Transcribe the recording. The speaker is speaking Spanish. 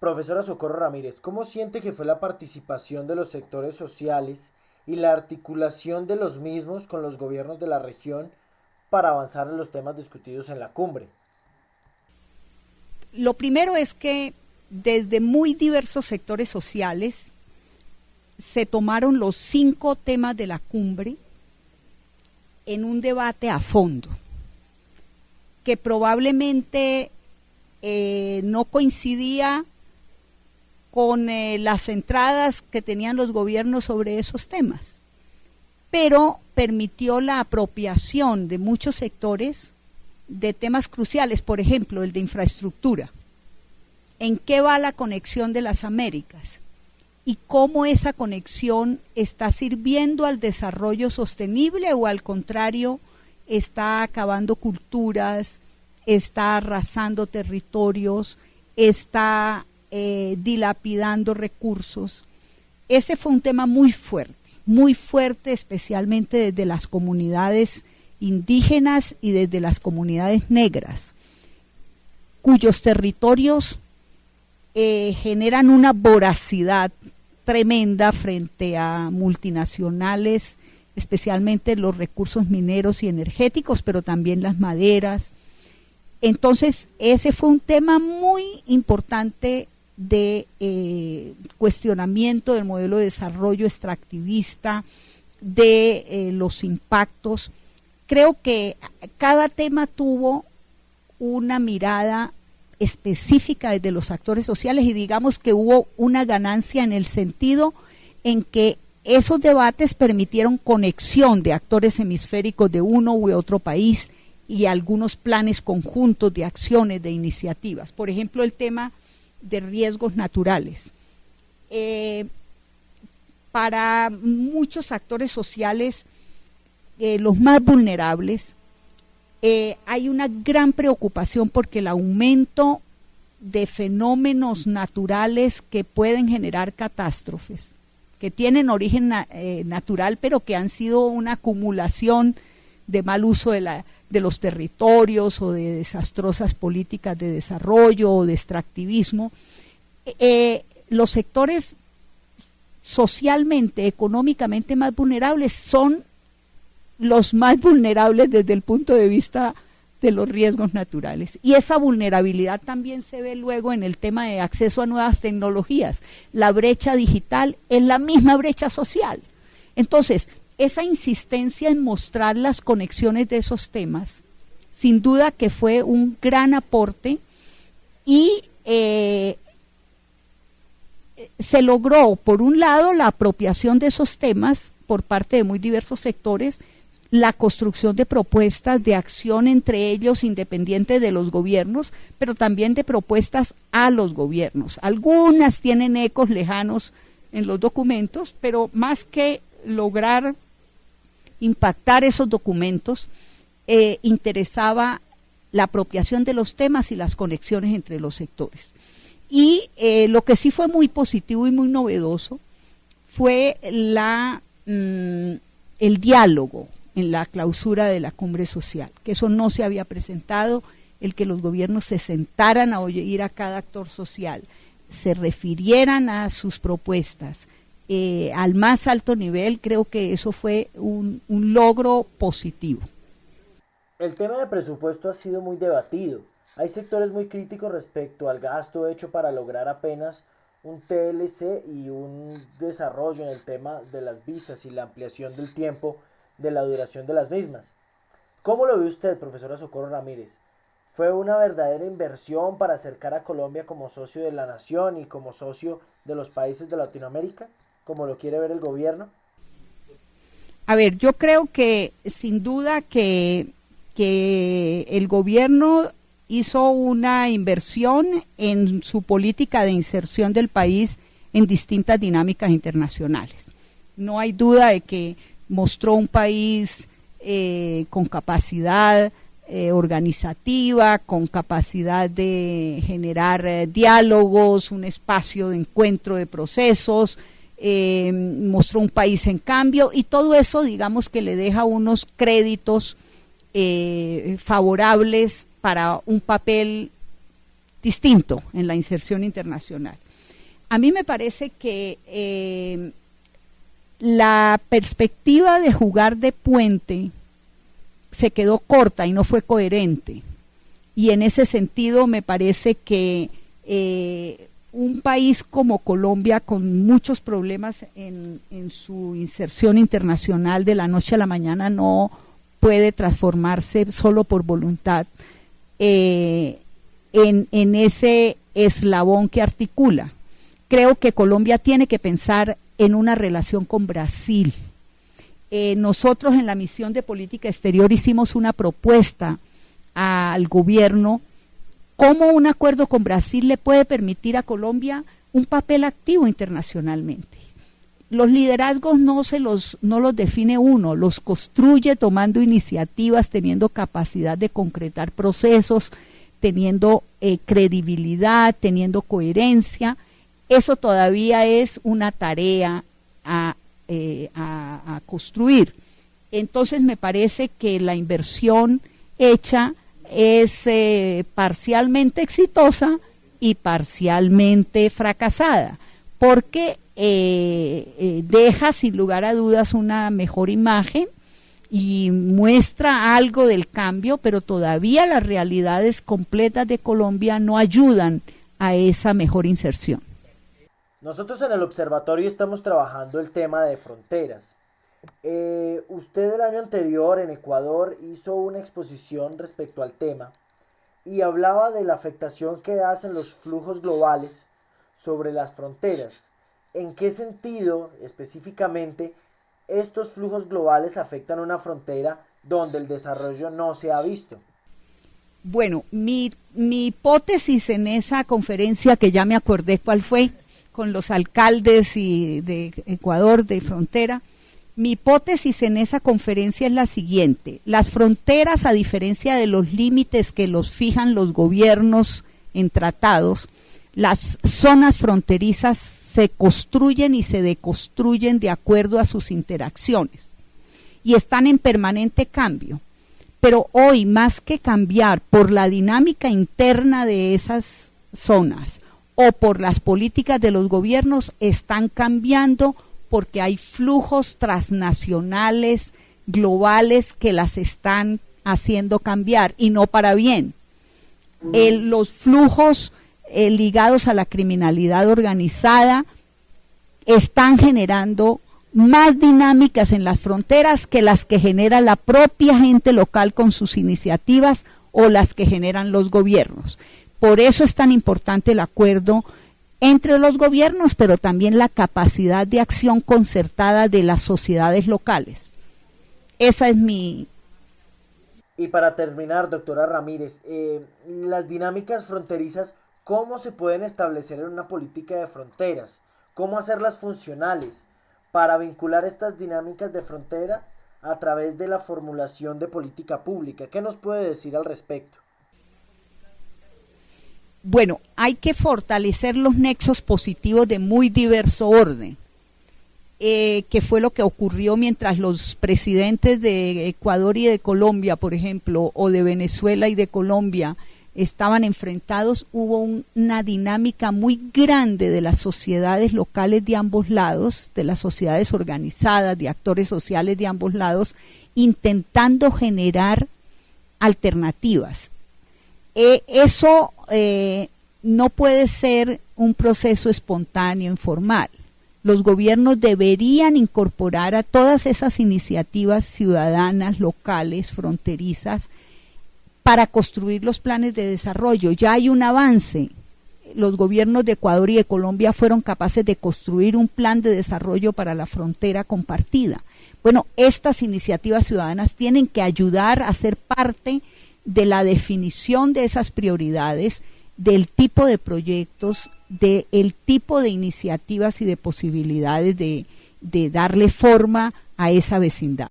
Profesora Socorro Ramírez, ¿cómo siente que fue la participación de los sectores sociales y la articulación de los mismos con los gobiernos de la región para avanzar en los temas discutidos en la cumbre? Lo primero es que desde muy diversos sectores sociales se tomaron los 5 temas de la cumbre en un debate a fondo, que probablemente no coincidía con las entradas que tenían los gobiernos sobre esos temas, pero permitió la apropiación de muchos sectores de temas cruciales, por ejemplo, el de infraestructura. ¿En qué va la conexión de las Américas? Y cómo esa conexión está sirviendo al desarrollo sostenible o al contrario, está acabando culturas, está arrasando territorios, está dilapidando recursos. Ese fue un tema muy fuerte, especialmente desde las comunidades indígenas y desde las comunidades negras, cuyos territorios generan una voracidad tremenda frente a multinacionales, especialmente los recursos mineros y energéticos, pero también las maderas. Entonces, ese fue un tema muy importante de cuestionamiento del modelo de desarrollo extractivista, de los impactos. Creo que cada tema tuvo una mirada específica desde los actores sociales y digamos que hubo una ganancia en el sentido en que esos debates permitieron conexión de actores hemisféricos de uno u otro país y algunos planes conjuntos de acciones, de iniciativas. Por ejemplo, el tema de riesgos naturales. Para muchos actores sociales, los más vulnerables, hay una gran preocupación porque el aumento de fenómenos naturales que pueden generar catástrofes, que tienen origen natural, pero que han sido una acumulación de mal uso de los territorios o de desastrosas políticas de desarrollo o de extractivismo. Los sectores socialmente, económicamente más vulnerables son los más vulnerables desde el punto de vista de los riesgos naturales. Y esa vulnerabilidad también se ve luego en el tema de acceso a nuevas tecnologías. La brecha digital es la misma brecha social. Entonces, esa insistencia en mostrar las conexiones de esos temas, sin duda que fue un gran aporte y se logró, por un lado, la apropiación de esos temas por parte de muy diversos sectores, la construcción de propuestas de acción entre ellos independientes de los gobiernos, pero también de propuestas a los gobiernos. Algunas tienen ecos lejanos en los documentos, pero más que lograr impactar esos documentos, interesaba la apropiación de los temas y las conexiones entre los sectores. Y lo que sí fue muy positivo y muy novedoso fue el diálogo en la clausura de la cumbre social, que eso no se había presentado, el que los gobiernos se sentaran a oír a cada actor social, se refirieran a sus propuestas al más alto nivel. Creo que eso fue un logro positivo. El tema de presupuesto ha sido muy debatido. Hay sectores muy críticos respecto al gasto hecho para lograr apenas un TLC y un desarrollo en el tema de las visas y la ampliación del tiempo de la duración de las mismas. ¿Cómo lo ve usted, profesora Socorro Ramírez? ¿Fue una verdadera inversión para acercar a Colombia como socio de la nación y como socio de los países de Latinoamérica, como lo quiere ver el gobierno? A ver, yo creo que sin duda que el gobierno hizo una inversión en su política de inserción del país en distintas dinámicas internacionales. No hay duda de que mostró un país con capacidad organizativa, con capacidad de generar diálogos, un espacio de encuentro de procesos, mostró un país en cambio, y todo eso, digamos, que le deja unos créditos favorables para un papel distinto en la inserción internacional. A mí me parece que la perspectiva de jugar de puente se quedó corta y no fue coherente. Y en ese sentido me parece que un país como Colombia, con muchos problemas en su inserción internacional, de la noche a la mañana no puede transformarse solo por voluntad en ese eslabón que articula. Creo que Colombia tiene que pensar en una relación con Brasil. Nosotros en la misión de política exterior hicimos una propuesta al gobierno cómo un acuerdo con Brasil le puede permitir a Colombia un papel activo internacionalmente. Los liderazgos no los define uno, los construye tomando iniciativas, teniendo capacidad de concretar procesos, teniendo credibilidad, teniendo coherencia. Eso todavía es una tarea a construir. Entonces me parece que la inversión hecha es parcialmente exitosa y parcialmente fracasada, porque deja sin lugar a dudas una mejor imagen y muestra algo del cambio, pero todavía las realidades completas de Colombia no ayudan a esa mejor inserción. Nosotros en el observatorio estamos trabajando el tema de fronteras. Usted el año anterior en Ecuador hizo una exposición respecto al tema y hablaba de la afectación que hacen los flujos globales sobre las fronteras. ¿En qué sentido específicamente estos flujos globales afectan una frontera donde el desarrollo no se ha visto? Bueno, mi hipótesis en esa conferencia, que ya me acordé cuál fue, con los alcaldes de Ecuador, de frontera, mi hipótesis en esa conferencia es la siguiente: las fronteras, a diferencia de los límites que los fijan los gobiernos en tratados, las zonas fronterizas se construyen y se deconstruyen de acuerdo a sus interacciones y están en permanente cambio. Pero hoy, más que cambiar por la dinámica interna de esas zonas o por las políticas de los gobiernos, están cambiando porque hay flujos transnacionales, globales, que las están haciendo cambiar, y no para bien. Los flujos ligados a la criminalidad organizada están generando más dinámicas en las fronteras que las que genera la propia gente local con sus iniciativas o las que generan los gobiernos. Por eso es tan importante el acuerdo entre los gobiernos, pero también la capacidad de acción concertada de las sociedades locales. Esa es mi... Y para terminar, doctora Ramírez, las dinámicas fronterizas, ¿cómo se pueden establecer en una política de fronteras? ¿Cómo hacerlas funcionales para vincular estas dinámicas de frontera a través de la formulación de política pública? ¿Qué nos puede decir al respecto? Bueno, hay que fortalecer los nexos positivos de muy diverso orden, que fue lo que ocurrió mientras los presidentes de Ecuador y de Colombia, por ejemplo, o de Venezuela y de Colombia, estaban enfrentados. Hubo una dinámica muy grande de las sociedades locales de ambos lados, de las sociedades organizadas, de actores sociales de ambos lados, intentando generar alternativas. Eso no puede ser un proceso espontáneo, informal. Los gobiernos deberían incorporar a todas esas iniciativas ciudadanas, locales, fronterizas, para construir los planes de desarrollo. Ya hay un avance. Los gobiernos de Ecuador y de Colombia fueron capaces de construir un plan de desarrollo para la frontera compartida. Bueno, estas iniciativas ciudadanas tienen que ayudar a ser parte de la definición de esas prioridades, del tipo de proyectos, del tipo de iniciativas y de posibilidades de darle forma a esa vecindad.